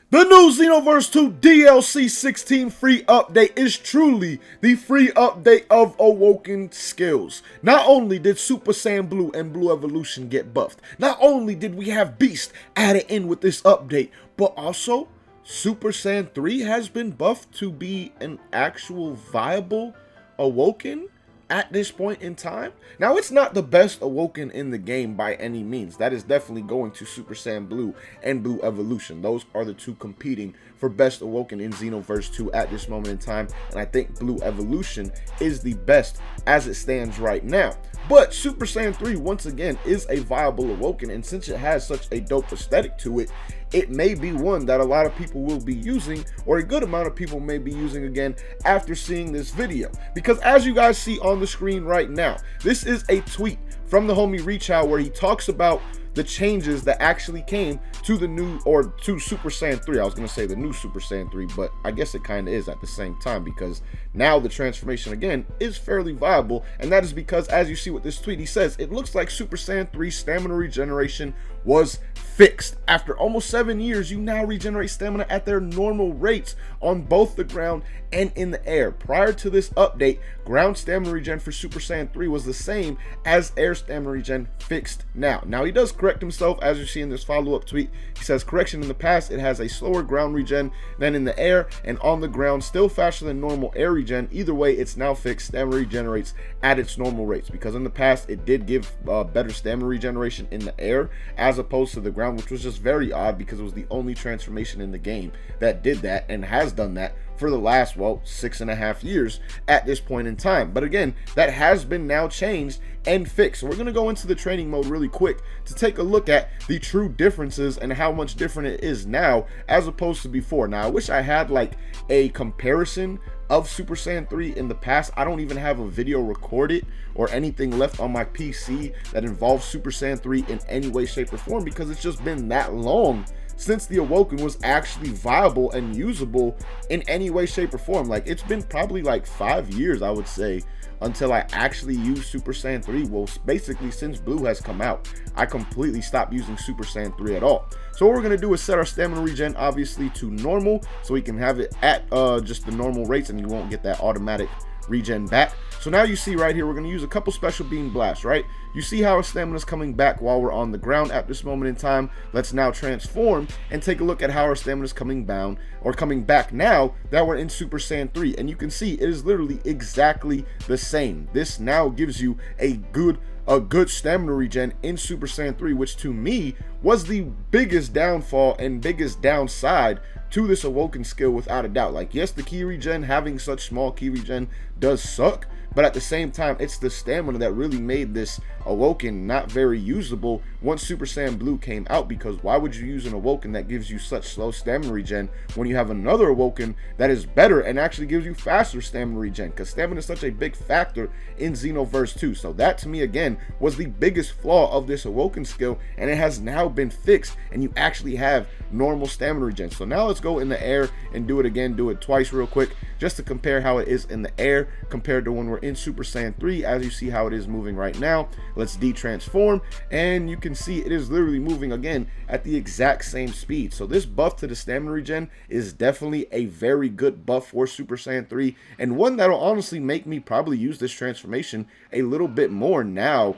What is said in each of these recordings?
The new Xenoverse 2 DLC 16 free update is truly the free update of Awoken skills. Not only did Super Saiyan Blue and Blue Evolution get buffed, not only did we have Beast added in with this update, but also Super Saiyan 3 has been buffed to be an actual viable Awoken at this point in time. Now, it's not the best Awoken in the game by any means. That is definitely going to Super Saiyan Blue and Blue Evolution. Those are the two competing for best Awoken in Xenoverse 2 at this moment in time, and I think Blue Evolution is the best as it stands right now. But Super Saiyan 3, once again, is a viable Awoken, and since it has such a dope aesthetic to it, it may be one that a lot of people will be using, or a good amount of people may be using again after seeing this video. Because as you guys see on the screen right now, this is a tweet from the homie Reachout where he talks about the changes that actually came to the new, or to Super Saiyan 3. I was going to say the new Super Saiyan 3, but I guess it kind of is at the same time, because now the transformation again is fairly viable, and that is because, as you see with this tweet, he says it looks like Super Saiyan 3 stamina regeneration was fixed. After almost 7 years, you now regenerate stamina at their normal rates on both the ground and in the air. Prior to this update, ground stamina regen for Super Saiyan 3 was the same as air stamina regen fixed now. Now, he does correct himself, as you see in this follow-up tweet. He says, correction, in the past, it has a slower ground regen than in the air, and on the ground, still faster than normal air regen. Either way, it's now fixed. Stamina regenerates at its normal rates, because in the past, it did give better stamina regeneration in the air as opposed to the ground, which was just very odd because it was the only transformation in the game that did that and has done that for the last, well, 6.5 years at this point in time. But again, that has been now changed and fixed. So we're going to go into the training mode really quick to take a look at the true differences and how much different it is now as opposed to before. Now, I wish I had like a comparison of Super Saiyan 3 in the past. I don't even have a video recorded or anything left on my PC that involves Super Saiyan 3 in any way, shape, or form, because it's just been that long since the Awoken was actually viable and usable in any way, shape, or form. Like, it's been probably like 5 years, I would say, until I actually used Super Saiyan 3. Well, basically since Blue has come out, I completely stopped using Super Saiyan 3 at all. So what we're going to do is set our stamina regen obviously to normal, so we can have it at just the normal rates, and you won't get that automatic regen back. So now you see right here, we're going to use a couple special beam blasts, right? You see how our stamina is coming back while we're on the ground at this moment in time. Let's now transform and take a look at how our stamina is coming down, or coming back now that we're in Super Saiyan 3. And you can see it is literally exactly the same. This now gives you a good stamina regen in Super Saiyan 3, which to me was the biggest downfall and biggest downside to this Awoken skill, without a doubt. Like, yes, the key regen, having such small key regen does suck, but at the same time, it's the stamina that really made this Awoken not very usable once Super Saiyan Blue came out. Because why would you use an Awoken that gives you such slow stamina regen when you have another Awoken that is better and actually gives you faster stamina regen? Because stamina is such a big factor in Xenoverse 2. So that, to me, again, was the biggest flaw of this Awoken skill, and it has now been fixed, and you actually have normal stamina regen. So now let's go in the air and do it again, do it twice real quick, just to compare how it is in the air compared to when we're in Super Saiyan 3. As you see how it is moving right now, let's de-transform, and you can see it is literally moving again at the exact same speed. So this buff to the stamina regen is definitely a very good buff for Super Saiyan 3, and one that'll honestly make me probably use this transformation a little bit more now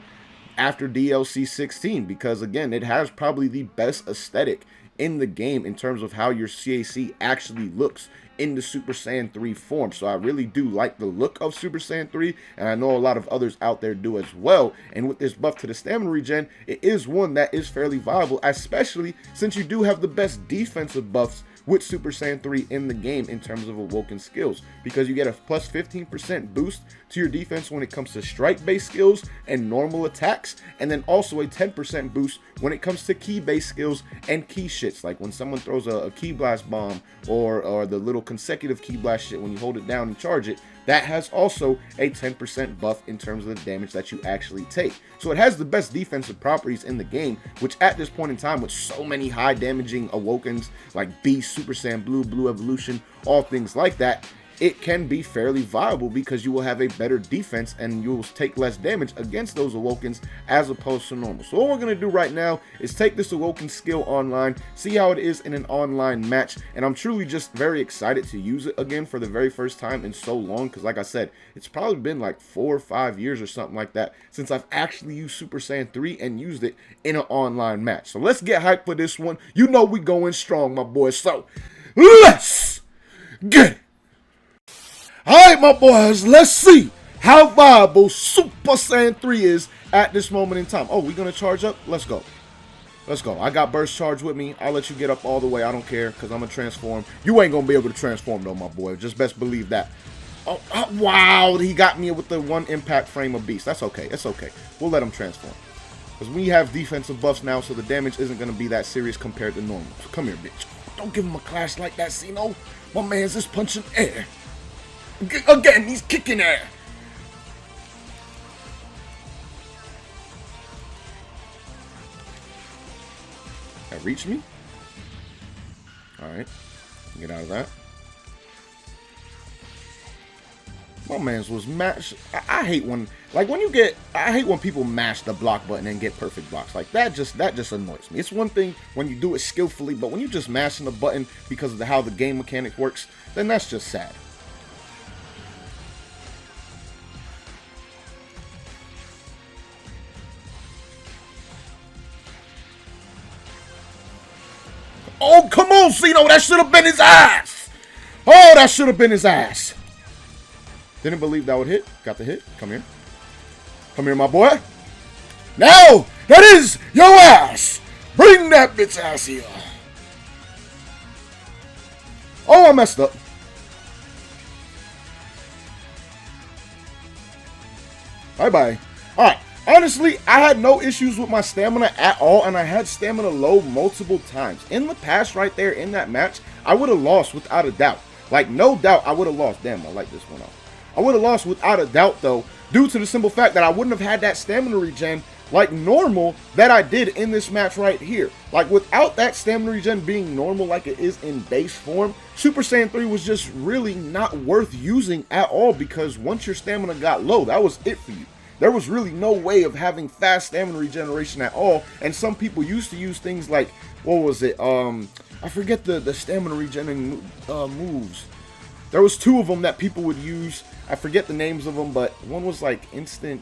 after DLC 16, because again, it has probably the best aesthetic in the game in terms of how your CAC actually looks in the Super Saiyan 3 form. So I really do like the look of Super Saiyan 3, and I know a lot of others out there do as well. And with this buff to the stamina regen, it is one that is fairly viable, especially since you do have the best defensive buffs with Super Saiyan 3 in the game in terms of Awoken skills, because you get a plus 15% boost to your defense when it comes to strike-based skills and normal attacks, and then also a 10% boost when it comes to key-based skills and key shits, like when someone throws a key blast bomb, or the little consecutive key blast shit when you hold it down and charge it. That has also a 10% buff in terms of the damage that you actually take. So it has the best defensive properties in the game, which at this point in time, with so many high damaging Awokens like Beast, Super Saiyan Blue, Blue Evolution, all things like that, it can be fairly viable because you will have a better defense and you will take less damage against those Awokens as opposed to normal. So what we're going to do right now is take this Awoken skill online, see how it is in an online match, and I'm truly just very excited to use it again for the very first time in so long, because like I said, it's probably been like 4 or 5 years or something like that since I've actually used Super Saiyan 3 and used it in an online match. So let's get hyped for this one. You know we going strong, my boys, so let's get it. Alright, my boys, let's see how viable Super Saiyan 3 is at this moment in time. Oh, we gonna charge up? Let's go. Let's go. I got burst charge with me. I'll let you get up all the way. I don't care, because I'm gonna transform. You ain't gonna be able to transform though, my boy. Just best believe that. Oh, wow, he got me with the 1 impact frame of beast. That's okay. It's okay. We'll let him transform. Because we have defensive buffs now, so the damage isn't gonna be that serious compared to normal. So come here, bitch. Don't give him a clash like that, Xeno. My man's just punching air. Again, he's kicking air. That reached me? Alright. Get out of that. My man's was mashed. I hate when, like, when you get, I hate when people mash the block button and get perfect blocks. Like, that just annoys me. It's one thing when you do it skillfully, but when you just mashing the button because of how the game mechanic works, then that's just sad. Oh, come on, Xeno. That should have been his ass. Oh, that should have been his ass. Didn't believe that would hit. Got the hit. Come here. Come here, my boy. Now, that is your ass. Bring that bitch ass here. Oh, I messed up. Bye-bye. All right. Honestly, I had no issues with my stamina at all, and I had stamina low multiple times. In the past, right there in that match, I would have lost without a doubt. Like, no doubt, I would have lost. Damn, I like this one off. I would have lost without a doubt, though, due to the simple fact that I wouldn't have had that stamina regen like normal that I did in this match right here. Like, without that stamina regen being normal like it is in base form, Super Saiyan 3 was just really not worth using at all, because once your stamina got low, that was it for you. There was really no way of having fast stamina regeneration at all, and some people used to use things like, what was it, I forget the stamina regening moves. There was 2 of them that people would use. I forget the names of them, but one was like instant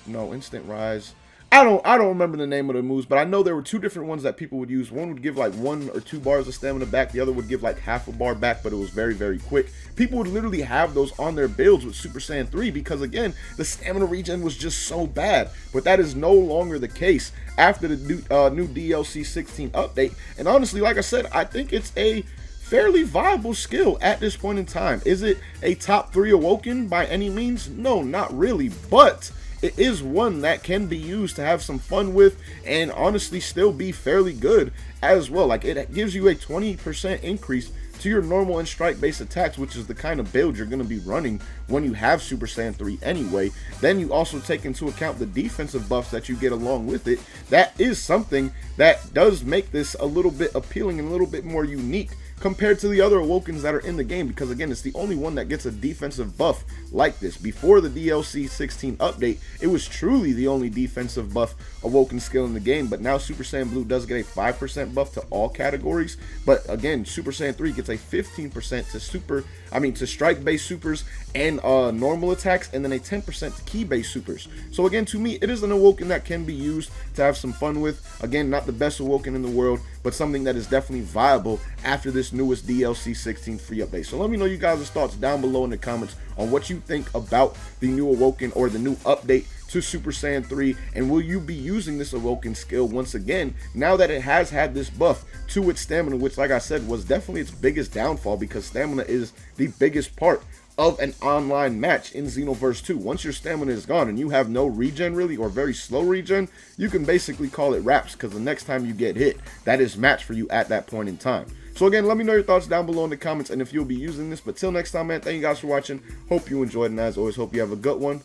rise. I don't remember the name of the moves, but I know there were 2 different ones that people would use. One would give like 1 or 2 bars of stamina back. The other would give like half a bar back, but it was very, very quick. People would literally have those on their builds with Super Saiyan 3 because, again, the stamina regen was just so bad. But that is no longer the case after the new DLC 16 update. And honestly, like I said, I think it's a fairly viable skill at this point in time. Is it a top 3 Awoken by any means? No, not really, but it is one that can be used to have some fun with and honestly still be fairly good as well. Like, it gives you a 20% increase to your normal and strike based attacks, which is the kind of build you're going to be running when you have Super Saiyan 3 anyway. Then you also take into account the defensive buffs that you get along with it. That is something that does make this a little bit appealing and a little bit more unique compared to the other Awokens that are in the game, because again, it's the only one that gets a defensive buff like this. Before the DLC 16 update, it was truly the only defensive buff Awoken skill in the game, but now Super Saiyan Blue does get a 5% buff to all categories. But again, Super Saiyan 3 gets a 15% to strike based supers and normal attacks, and then a 10% to key based supers. So again, to me, it is an Awoken that can be used to have some fun with. Again, not the best Awoken in the world, but something that is definitely viable after this newest DLC 16 free update. So let me know you guys' thoughts down below in the comments on what you think about the new Awoken or the new update to Super Saiyan 3, and will you be using this Awoken skill once again now that it has had this buff to its stamina, which, like I said, was definitely its biggest downfall, because stamina is the biggest part of an online match in Xenoverse 2. Once your stamina is gone and you have no regen really, or very slow regen, you can basically call it wraps, because the next time you get hit, that is match for you at that point in time. So again, let me know your thoughts down below in the comments and if you'll be using this. But till next time, man, thank you guys for watching. Hope you enjoyed, and as always, hope you have a good one.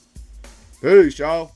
Peace, y'all.